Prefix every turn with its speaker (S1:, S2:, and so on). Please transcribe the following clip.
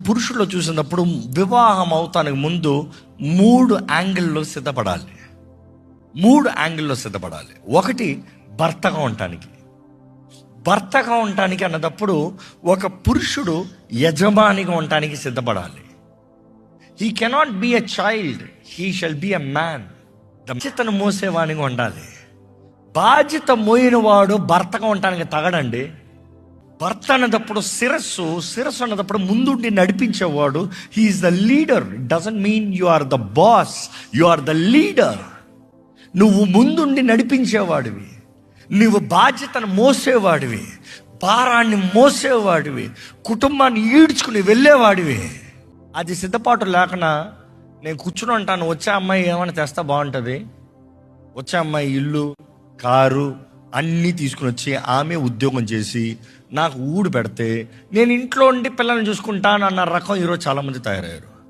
S1: పురుషుల్లో చూసినప్పుడు వివాహం అవుతానికి ముందు 3 యాంగిల్లో సిద్ధపడాలి. 3 యాంగిల్లో సిద్ధపడాలి. ఒకటి, భర్తగా ఉండటానికి అన్నదప్పుడు ఒక పురుషుడు యజమానిగా ఉండటానికి సిద్ధపడాలి. He cannot be a child, he shall be a man. బాధ్యతను మోసేవానిగా ఉండాలి. బాధ్యత మోయిన వాడు భర్తగా ఉండటానికి తగడండి. భర్త అన్నదప్పుడు శిరస్సు అన్నదప్పుడు ముందుండి నడిపించేవాడు. He is the leader. It doesn't mean you are the boss, you are the leader. నువ్వు ముందుండి నడిపించేవాడివి, నువ్వు బాధ్యతను మోసేవాడివి, భారాన్ని మోసేవాడివి, కుటుంబాన్ని ఈడ్చుకుని వెళ్ళేవాడివి. అది సిద్ధపాటు లేకనా నేను కూర్చుని ఉంటాను. వచ్చే అమ్మాయి ఏమైనా తెస్తా బాగుంటుంది, వచ్చే అమ్మాయి ఇల్లు, కారు అన్నీ తీసుకుని వచ్చి ఆమె ఉద్యోగం చేసి నాకు ఊడు పెడితే నేను ఇంట్లో ఉండి పిల్లల్ని చూసుకుంటాను అన్న రకం ఈరోజు చాలామంది తయారయ్యారు.